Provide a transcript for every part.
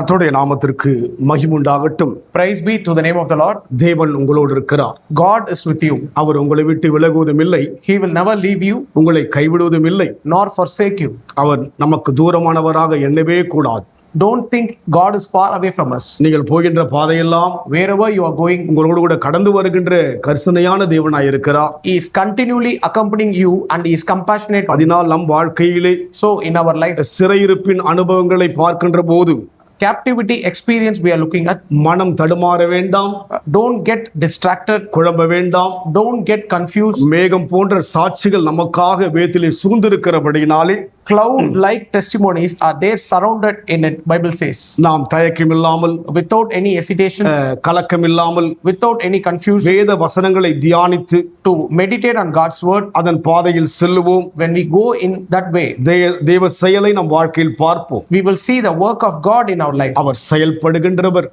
கர்த்தருடைய நாமத்திற்கு மகிமை உண்டாகட்டும். Praise be to the name of the Lord. தேவன் உங்களோடு இருக்கிறார். God is with you. அவர் உங்களை விட்டு விலகுவதும் இல்லை, He will never leave you உங்களை கைவிடுவதும் இல்லை. nor forsake you. அவர் நமக்கு தூரமானவராக எண்ணவே கூடாது. Don't think God is far away from us. நீங்கள் போகின்ற பாதையெல்லாம் Wherever you are going, உங்களோடு கூட கடந்து வருகின்ற கரிசனையான தேவனாய் இருக்கிறார். He is continually accompanying you and He is compassionate. அதனால் நம் வாழ்க்கையிலே So in our life, சிறையிருப்பின் அனுபவங்களை பார்க்கின்ற போது captivity experience we are looking at, மனம் தடுமாற வேண்டாம், don't get distracted, குழம்ப வேண்டாம். don't get confused. மேகம் போன்ற சாட்சிகள் நமக்காக வேத்திலே சூழ்ந்திருக்கிறபடியினாலே Cloud-like testimonies are there surrounded in it, Bible says. நாம் தயக்கமில்லாமல், Without any hesitation, கலக்கமில்லாமல், without any confusion, வேத வசனங்களை தியானித்து to meditate on God's word. அதன் பாதையில் செல்லுவோம். When we go in that way, தேவ செயலை நம் வாழ்க்கையில் பார்ப்போம். we will see the work of God in our life. Our செயல்படுகின்றவர்.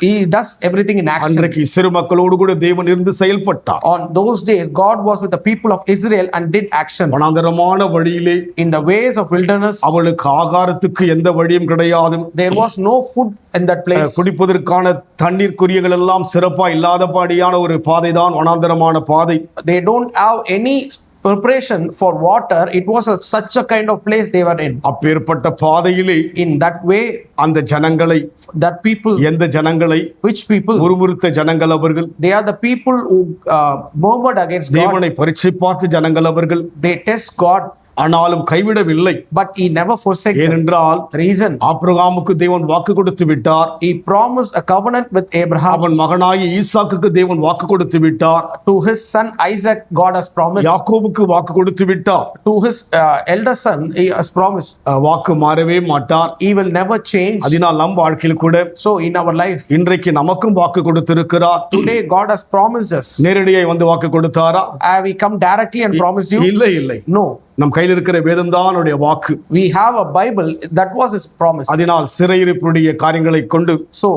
He does everything in action. அன்றைக்கு சிறு மக்களோடு கூட தேவன் இருந்து செயல்பட்டார். On those days, God was with the people of Israel and did actions. வனாந்தரமான வழியிலே, In the ways of wilderness, அவளுக்கு ஆகாரத்துக்கு எந்த வழியும் கிடையாது. there was no food in that place. குடிப்பதற்கான தண்ணீர் குறியங்கள் எல்லாம் சிறப்பா இல்லாதபடியான ஒரு பாதை தான் வனாந்தரமான பாதை. They don't have any preparation for water. It was such a kind of place they were in. அப்பேற்பட்ட பாதையிலே In that way, அந்த ஜனங்களை, that people, எந்த ஜனங்களை, which people? முறுமுறுத்த ஜனங்கள் அவர்கள், They are the people who murmured against God. தேவனை பரீட்சை பார்த்த ஜனங்கள் அவர்கள். They test God, ஆனாலும் கைவிடவில்லை. but He never forsake them. ஏனென்றால் Reason, ஆபிரகாமுக்கு தேவன் வாக்கு கொடுத்து விட்டார். He promised a covenant with Abraham. அவன் மகனாகிய ஈசாக்குக்கு தேவன் வாக்கு கொடுத்து விட்டார். To his son Isaac, God has promised. யாக்கோபுக்கு வாக்கு கொடுத்து விட்டார். To his elder son, He has promised. வாக்கு மாறவே மாட்டார். He will never change. அதனால் நம் வாழ்க்கையில் கூட So in our life, இன்றைக்கு நமக்கும் வாக்கு கொடுத்திருக்கிறார். today God has promised us. நேரடியாய் வந்து வாக்கு கொடுத்தாரா? Have we come directly and promised you? இல்லை. No. நம் கையில் இருக்கிற வேதம் தான் அவருடைய வாக்கு. We have a Bible, that was His promise. அதனால் சிறையிருப்புடைய காரியங்களை கொண்டு So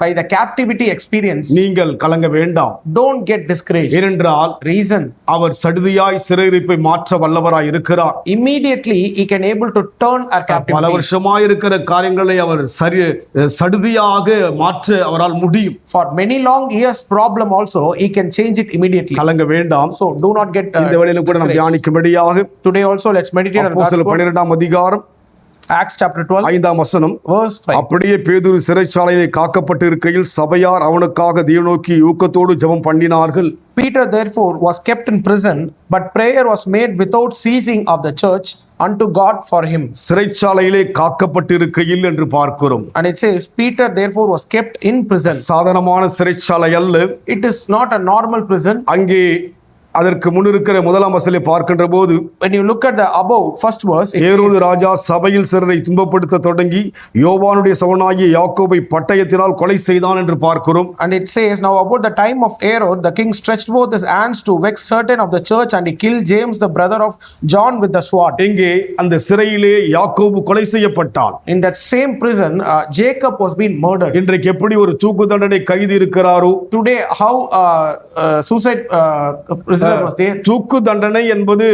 by the captivity experience, நீங்கள் கலங்க வேண்டாம். don't get discouraged. ஏனென்றால் Reason, அவர் சடுதியாய் சிறையிருப்பை மாற்ற வல்லவராய் இருக்கிறார். immediately He can able to turn our பல captivity. வருஷமாய் இருக்கிற காரியங்களை அவர் சடுதியாக மாற்ற அவரால் முடியும். For many long years problem also, He can change it immediately. கலங்க வேண்டாம். So do not get இந்த வேளையிலும் கூட நாம் discouraged. தியானிக்கும்படியாக Today also let's meditate on God's அப்போஸ்தலர் word. 12ஆம் அதிகாரம் Acts chapter 12, 5ஆம் வசனம். verse 5. அப்படியே பேதுரு சிறைச்சாலையிலே காக்கப்பட்டு இருக்கையில் சபையார் அவனுக்காக தேவனை நோக்கி ஊக்கத்தோடு ஜெபம் பண்ணினார்கள். Peter therefore was kept in prison, but prayer was made without ceasing of the church unto God for him. சிறைச்சாலையிலே காக்கப்பட்டு இருக்கையில் என்று பார்க்கிறோம். And it says, Peter therefore was kept in prison. சாதாரணமான சிறைச்சாலை அல்ல. It is not a normal prison. அங்கே அதற்கு முன் இருக்கிற முதலாம் வசனத்தை பார்க்கின்ற போது, When you look at the above first verse, it Herod says, ராஜா சபையில் சிலரை துன்பப்படுத்த தொடங்கி யோவானுடைய சகோதரனாகிய யாக்கோபை பட்டயத்தினால் கொலை செய்தான் என்று பார்க்கிறோம். and it says, now about the time of Herod, the king stretched forth his hands to vex certain of the church, and he killed James the brother of John with the sword. இங்கே அந்த சிறையிலே யாக்கோபு கொலை செய்யப்பட்டான். In that same prison, Jacob was being murdered. இன்றைக்கு எப்படி ஒரு தூக்கு தண்டனை கைதி இருக்கிறாரோ, Today, how suicide prisoner was there. தூக்கு தண்டனை என்பது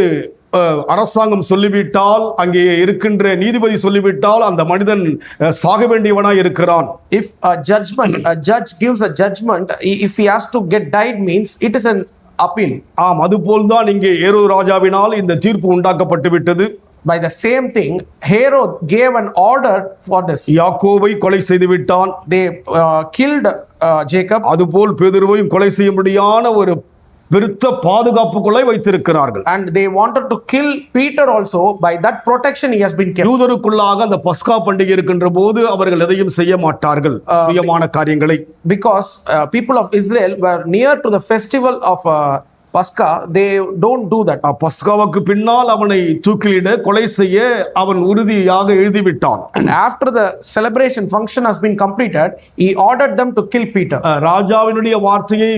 அரசாங்கம் சொல்லிவிட்டால், அங்கே இருக்கின்ற நீதிபதி சொல்லிவிட்டால் அந்த மனிதன் சாக வேண்டியவனாய் இருக்கிறான். If a judge gives a judgment, if he has to get died, means it is an appeal. ஆம், அதுபோல்தான் இங்கே ஏரோது ராஜாவினால் இந்த தீர்ப்பு உண்டாக்கப்பட்டு விட்டது. By the same thing, Herod gave an order for this. யாக்கோபை கொலை செய்து விட்டான். They killed Jacob. அதுபோல் பேதுருவையும் கொலை செய்யும்படியான ஒரு பெருத்த பாதுகாப்புக்குள்ளே வைத்திருக்கிறார்கள். And they wanted to kill Peter also. By that protection he has been kept. யூதருக்குள்ளாக அந்த பஸ்கா பண்டிகை இருக்கின்ற போது அவர்கள் எதையும் செய்ய மாட்டார்கள், சுயமான காரியங்களை. Because people of Israel were near to the festival of Pascha, they don't do that. பஸ்காவுக்கு பின்னால் அவனை தூக்கிலிட கொலை செய்ய அவன் உறுதியாக எழுதிவிட்டான். And after the celebration function has been completed, he ordered them to kill Peter. ராஜாவினுடைய வார்த்தையை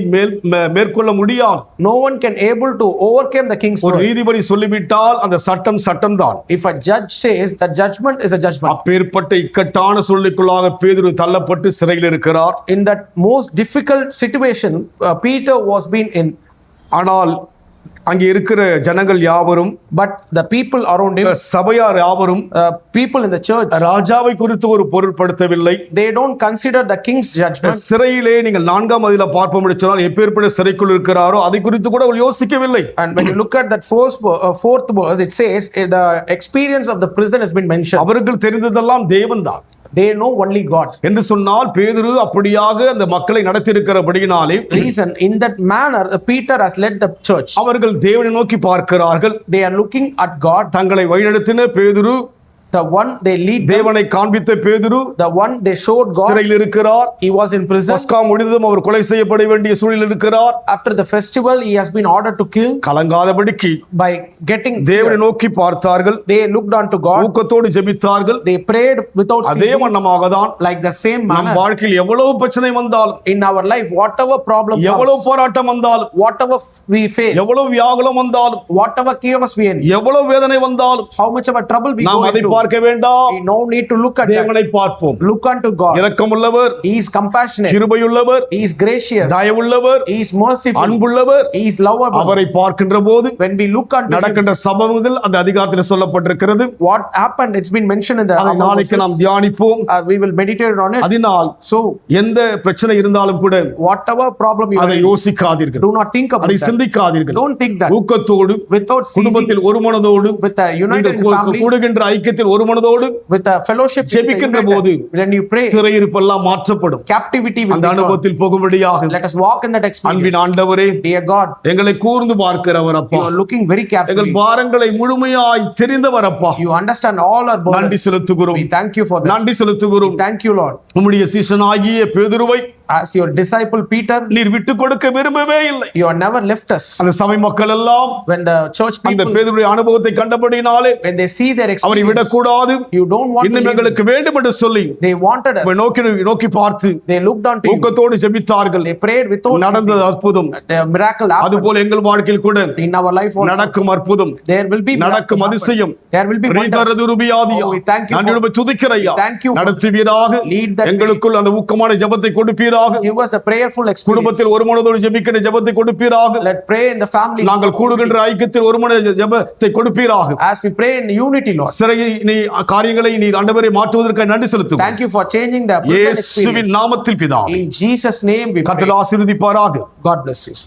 மேற்கொள்ள முடியாது. No one can able to overcome the king's ஒரு word. நீதிபதி சொல்லிவிட்டால் அந்த சட்டம் தான். If a judge says that judgment is a judgment. அப்பேற்பட்ட இக்கட்டான சூழ்நிலைக்குள்ளாக பேதுரு தள்ளப்பட்டு சிறையில் இருக்கிறார். In that most difficult situation, Peter was been in. ஆனால் அங்கே இருக்கிற ஜனங்கள் யாவரும், But the people around him, சபையார் யாவரும் people in the church, ராஜாவை குறித்து ஒரு பொருட்படுத்தவில்லை. they don't consider the king's judgment. சிறையிலே நீங்கள் 4ஆம் அதில பார்ப்போம் என்று சொன்னால் எப்பேற்பட்ட சிறைக்குள் இருக்கிறாரோ அதை குறித்து கூட அவர்கள் யோசிக்கவில்லை. And when you look at that fourth verse, it says the experience of the prison has been mentioned. அவர்கள் தெரிந்ததெல்லாம் தேவன்தான் They know only God. என்று சொன்னால் பேதுரு அப்படியாக அந்த மக்களை நடத்தியிருக்கிறபடியினாலே, Reason, in that manner, Peter has led the church. அவர்கள் தேவனை நோக்கி பார்க்கிறார்கள். They are looking at God. தங்களை வழிநடத்தின பேதுரு, The one they lead them, தேவனை காண்பித்த பேதுரு the one they showed God, சிறையில் இருக்கிறார். he was in prison. பஸ்கா முடிந்ததும் அவர் கொலை செய்யப்பட வேண்டிய சூழலில் இருக்கிறார். After the festival, he has been ordered to kill. கலங்காதபடிக்கு By getting தேவனை fear, நோக்கி பார்த்தார்கள், they looked unto God. ஊக்கத்தோடு ஜெபித்தார்கள். They prayed without அதே ceasing. வண்ணமாக தான் Like the same நம் manner, வாழ்க்கையில் எவ்வளவு பிரச்சனை வந்தாலும், in our life, whatever problem எவ்வளவு comes, போராட்டம் வந்தாலும், whatever we face, எவ்வளவு வியாகுலம் வந்தாலும், whatever chaos we in, எவ்வளவு வேதனை வந்தாலும், how much of a trouble we நாம் go அதை into, பார்க்க வேண்டாம். we no need to look at that. தேவனை பார்ப்போம். Look unto God. இரக்கமுள்ளவர், He is compassionate. கிருபையுள்ளவர், He is gracious. தயவுள்ளவர், He is merciful. அன்புள்ளவர். He is lovable. அவரை பார்க்கின்ற போது When we look unto him, நடக்கின்ற சம்பவங்கள் அந்த அதிகாரத்தில் சொல்லப்பட்டிருக்கிறது. what happened, it's been mentioned in the அதை other நாளைக்கு verses. நாம் தியானிப்போம். We will meditate on it. அதனால் So, எந்த பிரச்சனை இருந்தாலும் கூட whatever problem you அதை have, யோசிக்காதீர்கள், do not think about அதை that. சிந்திக்காதீர்கள். Don't think that. ஊக்கத்தோடு, Without ceasing, குடும்பத்தில் ஒரு மனதோடு, with a united நீங்கள் family, கூடுகின்ற ஐக்கியத்தில் ஒரு மனதோடு with a fellowship, in the ஜெபிக்கின்ற united- போது when you pray, சிறையிருப்பெல்லாம் மாற்றப்படும். captivity will அந்த be gone. அனுபவத்தில் போகும்படியாக Let us walk in that experience. அன்பின் ஆண்டவரே, Dear God, எங்களை கூர்ந்து பார்க்கிறவர் you அப்பா, are looking very எங்கள் carefully. பாரங்களை முழுமையாய் தெரிந்தவர் அப்பா, You understand all our நன்றி burdens. செலுத்துகிறோம். We thank you for that. நன்றி செலுத்துகிறோம். Thank you, Lord. உம்முடைய சீஷனாகிய பேதுருவை As your disciple Peter, நீர் விட்டு கொடுக்க விரும்பவே இல்லை. you have never left us. அந்த சபை மக்கள் எல்லாம் When the church அந்த people, பேதுருடைய அனுபவத்தை கண்டபடினாலே when they see their அவரை experience, விடக்கூடாது, you don't want to இன்னும் leave. எங்களுக்கு வேண்டும் என்று சொல்லி They wanted us. உம்மை நோக்கி பார்த்து They looked unto you. ஊக்கத்தோடு ஜெபித்தார்கள். They prayed without நடந்தது ceasing. அற்புதம். The miracle happened. அதுபோல எங்கள் வாழ்க்கையில் கூட In our life also, நடக்கும் அற்புதம், there will be நடக்கும் miracles அதிசயம். happen. There will be wonders. Oh, we thank you for- நன்றியோடு துதிக்கிறையா, Thank you for- நடத்துவீராக. Lead that way. எங்களுக்குள் அந்த ஊக்கமான ஜெபத்தை கொடுப்பீராக. Give us a prayerful experience. குடும்பத்தில் ஒரு மனதோடு ஜெபிக்கிற ஜெபத்தை கொடுப்பீராக. Let pray in the family. நாங்கள் கூடுகின்ற ஐக்கியத்தில் ஒரு மன ஜெபத்தை கொடுப்பீராக. As we pray in unity, Lord. சிறையை நீ காரியங்களை நீர் ஆண்டவரே மாற்றுவதற்கு நன்றி செலுத்துகிறோம். Thank you for changing the prison இயேசுவின் experience. நாமத்தில் பிதாவே. In Jesus' name we pray. கர்த்தர் ஆசீர்வதிப்பாராக. God bless you.